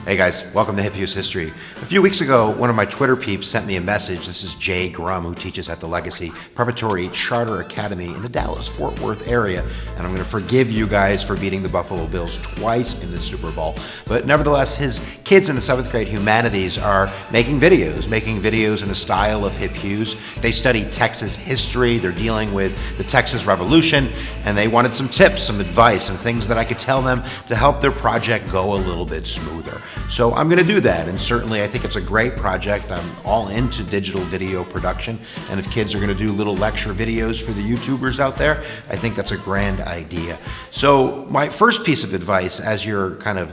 Hey guys, welcome to Hughes History. A few weeks ago, one of my Twitter peeps sent me a message. This is Jay Grum, who teaches at the Legacy Preparatory Charter Academy in the Dallas-Fort Worth area. And I'm going to forgive you guys for beating the Buffalo Bills twice in the Super Bowl. But nevertheless, his kids in the 7th grade humanities are making videos in the style of Hughes. They study Texas history. They're dealing with the Texas Revolution, and they wanted some tips, some advice, some things that I could tell them to help their project go a little bit smoother. So I'm going to do that, and certainly I think it's a great project. I'm all into digital video production, and if kids are going to do little lecture videos for the YouTubers out there, I think that's a grand idea. So my first piece of advice as you're kind of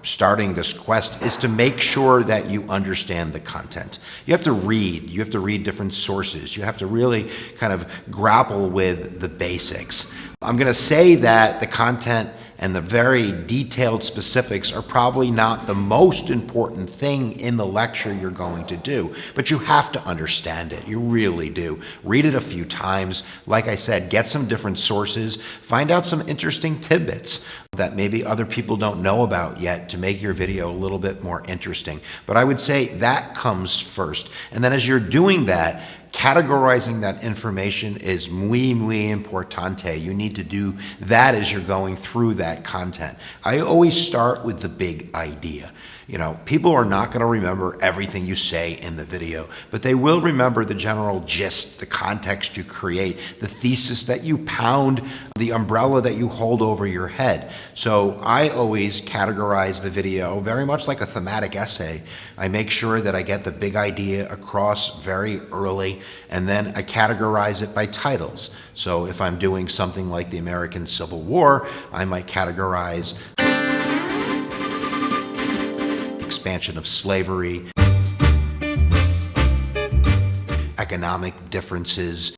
starting this quest is to make sure that you understand the content. You have to read different sources. You have to really kind of grapple with the basics. I'm going to say that the content and the very detailed specifics are probably not the most important thing in the lecture you're going to do, but you have to understand it. You really do. Read it a few times. Like I said, get some different sources. Find out some interesting tidbits that maybe other people don't know about yet to make your video a little bit more interesting. But I would say that comes first. And then as you're doing that, categorizing that information is muy importante. You need to do that as you're going through that content. I always start with the big idea. People are not going to remember everything you say in the video, but they will remember the general gist, the context you create, the thesis that you pound, the umbrella that you hold over your head. So I always categorize the video very much like a thematic essay. I make sure that I get the big idea across very early, and then I categorize it by titles. So if I'm doing something like the American Civil War, I might categorize expansion of slavery, economic differences,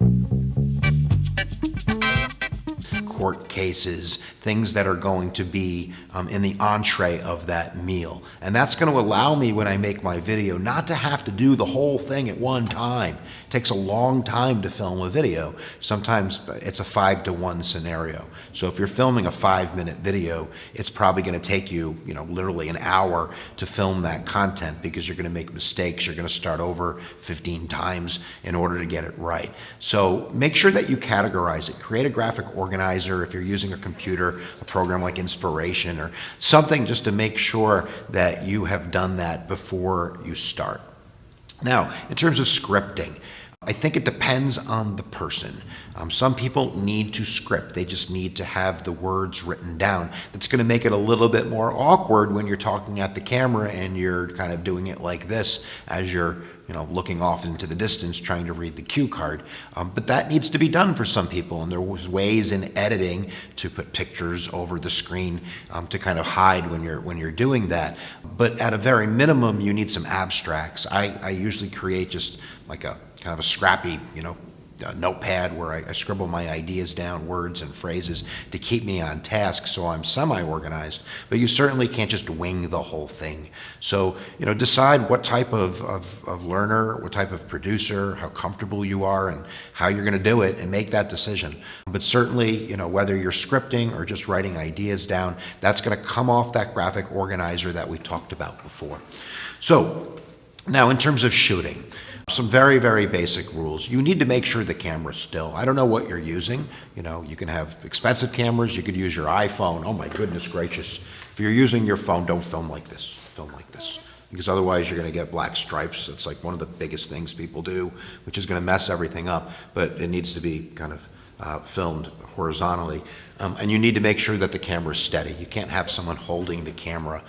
court cases, things that are going to be in the entree of that meal. And that's going to allow me, when I make my video, not to have to do the whole thing at one time. It takes a long time to film a video. Sometimes it's a 5-to-1 scenario. So if you're filming a 5-minute video, it's probably going to take you, literally an hour to film that content, because you're going to make mistakes. You're going to start over 15 times in order to get it right. So make sure that you categorize it. Create a graphic organizer if you're using a computer, a program like Inspiration or something, just to make sure that you have done that before you start. Now, in terms of scripting, I think it depends on the person. Some people need to script. They just need to have the words written down. That's going to make it a little bit more awkward when you're talking at the camera and you're kind of doing it like this as you're looking off into the distance trying to read the cue card. But that needs to be done for some people, and there was ways in editing to put pictures over the screen to kind of hide when you're doing that. But at a very minimum, you need some abstracts. I usually create just like a kind of a scrappy, notepad where I scribble my ideas down, words and phrases, to keep me on task, so I'm semi-organized. But you certainly can't just wing the whole thing. So, decide what type of learner, what type of producer, how comfortable you are, and how you're going to do it, and make that decision. But certainly, whether you're scripting or just writing ideas down, that's going to come off that graphic organizer that we talked about before. So, now in terms of shooting, some very, very basic rules. You need to make sure the camera's still. I don't know what you're using. You can have expensive cameras. You could use your iPhone. Oh my goodness gracious. If you're using your phone, don't film like this. Film like this. Because otherwise you're going to get black stripes. It's like one of the biggest things people do, which is going to mess everything up. But it needs to be kind of filmed horizontally. And you need to make sure that the camera is steady. You can't have someone holding the camera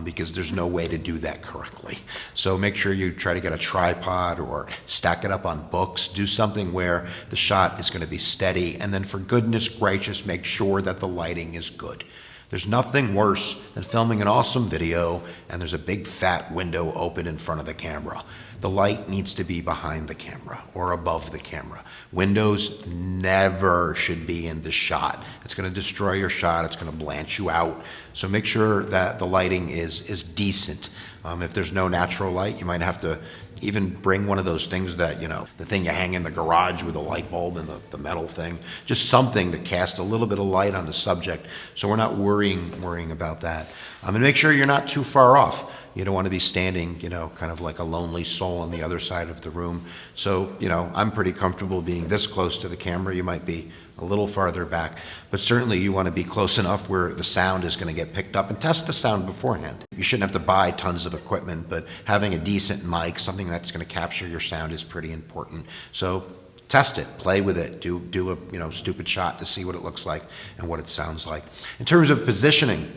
because there's no way to do that correctly. So make sure you try to get a tripod or stack it up on books. Do something where the shot is going to be steady. And then for goodness gracious, make sure that the lighting is good. There's nothing worse than filming an awesome video and there's a big fat window open in front of the camera. The light needs to be behind the camera or above the camera. Windows never should be in the shot. It's going to destroy your shot. It's going to blanch you out. So make sure that the lighting is decent. If there's no natural light, you might have to Even bring one of those things that, the thing you hang in the garage with a light bulb and the metal thing, just something to cast a little bit of light on the subject so we're not worrying about that. And make sure you're not too far off. You don't want to be standing, kind of like a lonely soul on the other side of the room. So, I'm pretty comfortable being this close to the camera. You might be a little farther back, but certainly you want to be close enough where the sound is going to get picked up, and test the sound beforehand. You shouldn't have to buy tons of equipment, but having a decent mic, something that's going to capture your sound, is pretty important. So test it, play with it, do a stupid shot to see what it looks like and what it sounds like. In terms of positioning,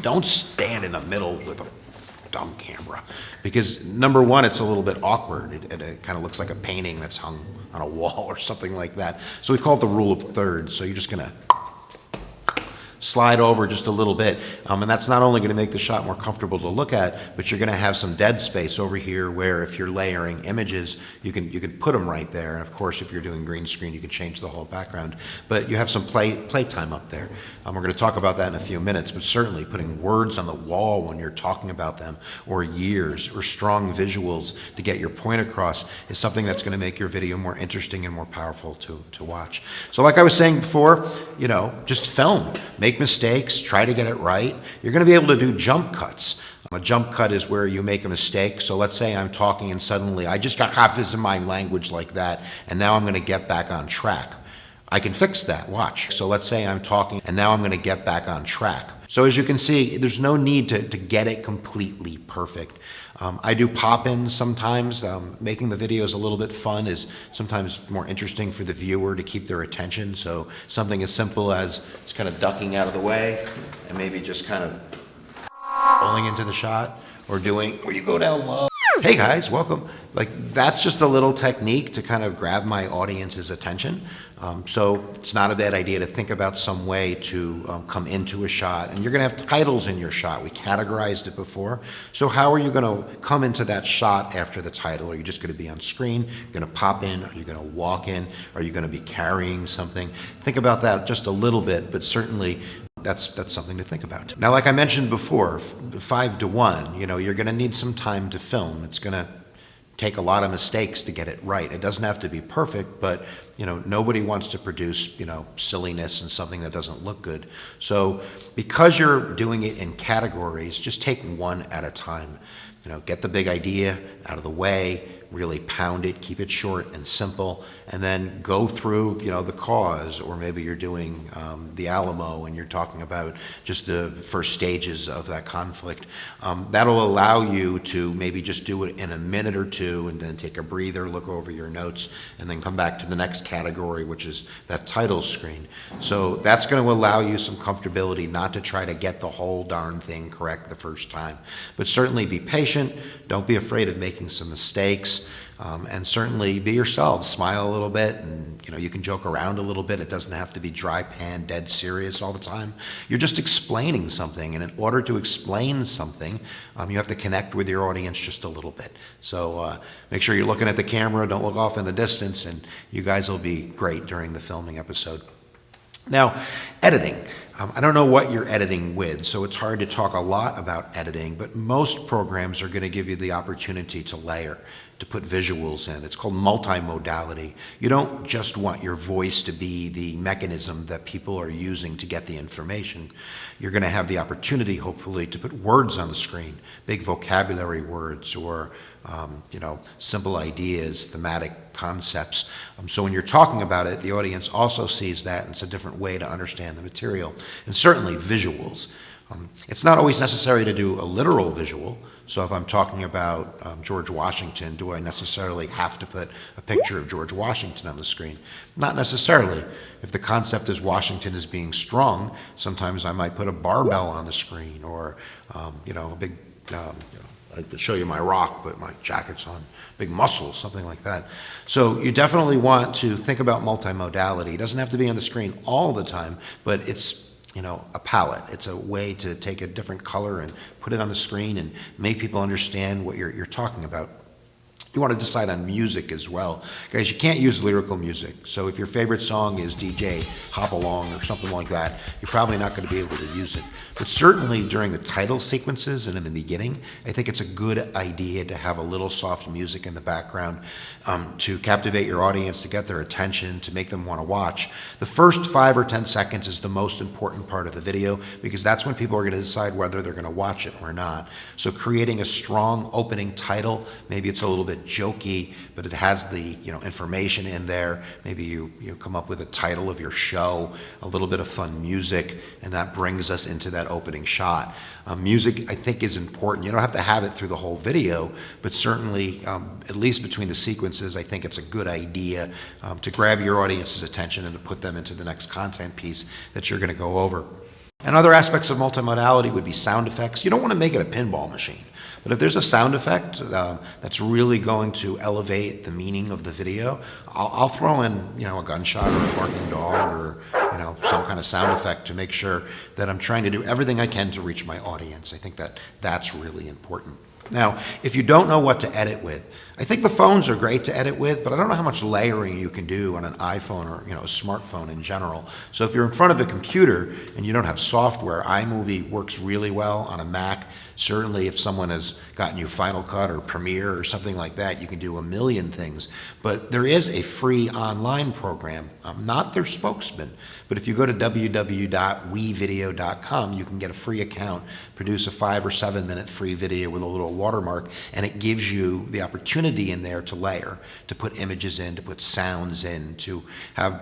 don't stand in the middle with a dumb camera, because number one, it's a little bit awkward. It kind of looks like a painting that's hung on a wall or something like that. So we call it the rule of thirds. So you're just gonna slide over just a little bit, and that's not only going to make the shot more comfortable to look at, but you're going to have some dead space over here where if you're layering images, you can put them right there. And of course, if you're doing green screen, you can change the whole background. But you have some play time up there. We're going to talk about that in a few minutes, but certainly putting words on the wall when you're talking about them, or years, or strong visuals to get your point across, is something that's going to make your video more interesting and more powerful to watch. So like I was saying before, just film. Make mistakes, try to get it right. You're going to be able to do jump cuts. A jump cut is where you make a mistake. So let's say I'm talking and suddenly I just got half this in my language like that, and now I'm going to get back on track. I can fix that, watch. So let's say I'm talking and now I'm going to get back on track. So as you can see, there's no need to get it completely perfect. I do pop-ins sometimes. Making the videos a little bit fun is sometimes more interesting for the viewer to keep their attention. So something as simple as just kind of ducking out of the way and maybe just kind of pulling into the shot, or doing where you go down low. Hey guys, welcome. Like, that's just a little technique to kind of grab my audience's attention. So it's not a bad idea to think about some way to come into a shot. And you're going to have titles in your shot. We categorized it before. So how are you going to come into that shot after the title? Are you just going to be on screen? You're going to pop in? Are you going to walk in? Are you going to be carrying something? Think about that just a little bit, but certainly that's something to think about. Now, like I mentioned before, 5 to 1, you're going to need some time to film. It's going to take a lot of mistakes to get it right. It doesn't have to be perfect, but nobody wants to produce silliness and something that doesn't look good. So because you're doing it in categories, just take one at a time. Get the big idea out of the way, really pound it, keep it short and simple, and then go through, the cause, or maybe you're doing the Alamo and you're talking about just the first stages of that conflict. That'll allow you to maybe just do it in a minute or two, and then take a breather, look over your notes, and then come back to the next category, which is that title screen. So that's going to allow you some comfortability not to try to get the whole darn thing correct the first time. But certainly be patient. Don't be afraid of making some mistakes. And certainly be yourself, smile a little bit, and you can joke around a little bit. It doesn't have to be dry pan, dead serious all the time. You're just explaining something, and in order to explain something, you have to connect with your audience just a little bit. So make sure you're looking at the camera, don't look off in the distance, and you guys will be great during the filming episode. Now, editing. I don't know what you're editing with, so it's hard to talk a lot about editing, but most programs are going to give you the opportunity to layer, to put visuals in. It's called multimodality. You don't just want your voice to be the mechanism that people are using to get the information. You're going to have the opportunity, hopefully, to put words on the screen, big vocabulary words, or simple ideas, thematic concepts. So when you're talking about it, the audience also sees that, and it's a different way to understand the material. And certainly visuals. It's not always necessary to do a literal visual. So if I'm talking about George Washington, do I necessarily have to put a picture of George Washington on the screen? Not necessarily. If the concept is Washington is being strong, sometimes I might put a barbell on the screen, or a big, I could show you my rock, but my jacket's on, big muscles, something like that. So you definitely want to think about multimodality. It doesn't have to be on the screen all the time, but it's a palette. It's a way to take a different color and put it on the screen and make people understand what you're talking about. You want to decide on music as well. Guys, you can't use lyrical music. So if your favorite song is DJ Hop Along or something like that, you're probably not going to be able to use it. But certainly during the title sequences and in the beginning, I think it's a good idea to have a little soft music in the background to captivate your audience, to get their attention, to make them want to watch. The first 5 or 10 seconds is the most important part of the video because that's when people are going to decide whether they're going to watch it or not. So creating a strong opening title, maybe it's a little bit jokey, but it has the information in there. Maybe you come up with a title of your show, a little bit of fun music, and that brings us into that opening shot. Music, I think, is important. You don't have to have it through the whole video, but certainly, at least between the sequences, I think it's a good idea to grab your audience's attention and to put them into the next content piece that you're going to go over. And other aspects of multimodality would be sound effects. You don't want to make it a pinball machine, but if there's a sound effect that's really going to elevate the meaning of the video, I'll throw in a gunshot or a barking dog or some kind of sound effect to make sure that I'm trying to do everything I can to reach my audience. I think that's really important. Now, if you don't know what to edit with, I think the phones are great to edit with, but I don't know how much layering you can do on an iPhone or a smartphone in general. So if you're in front of a computer and you don't have software, iMovie works really well on a Mac. Certainly if someone has gotten you Final Cut or Premiere or something like that, you can do a million things. But there is a free online program. I'm not their spokesman, but if you go to www.wevideo.com, you can get a free account, produce a 5 or 7 minute free video with a little watermark, and it gives you the opportunity in there to layer, to put images in, to put sounds in, to have,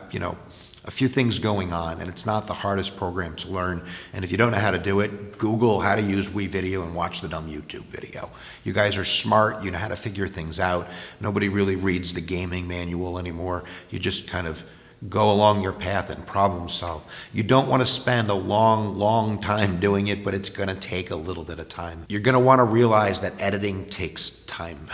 a few things going on, and it's not the hardest program to learn. And if you don't know how to do it, Google how to use WeVideo and watch the dumb YouTube video. You guys are smart, you know how to figure things out. Nobody really reads the gaming manual anymore. You just kind of go along your path and problem solve. You don't want to spend a long time doing it, but it's going to take a little bit of time. You're going to want to realize that editing takes time.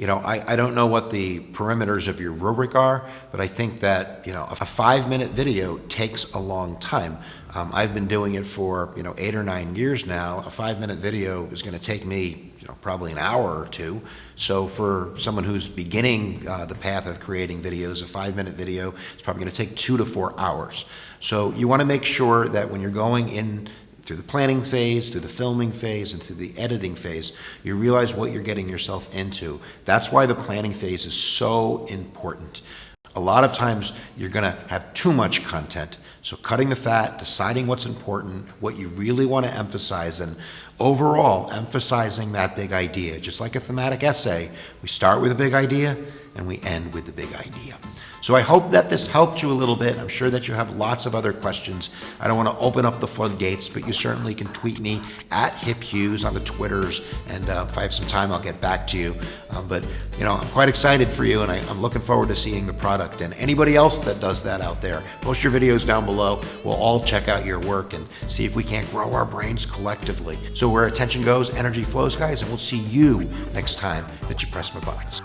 I don't know what the perimeters of your rubric are, but I think that, a 5-minute video takes a long time. I've been doing it for, 8 or 9 years now. A 5-minute video is going to take me, probably an hour or two. So for someone who's beginning the path of creating videos, a 5-minute video is probably going to take 2 to 4 hours. So you want to make sure that when you're going in through the planning phase, through the filming phase, and through the editing phase, you realize what you're getting yourself into. That's why the planning phase is so important. A lot of times you're going to have too much content. So cutting the fat, deciding what's important, what you really want to emphasize, and overall emphasizing that big idea. Just like a thematic essay, we start with a big idea and we end with the big idea. So I hope that this helped you a little bit. I'm sure that you have lots of other questions. I don't want to open up the floodgates, but you certainly can tweet me at Hughes on the Twitters, and if I have some time, I'll get back to you. But I'm quite excited for you, and I'm looking forward to seeing the product. And anybody else that does that out there, post your videos down below. We'll all check out your work and see if we can't grow our brains collectively. So where attention goes, energy flows, guys, and we'll see you next time that you press my buttons.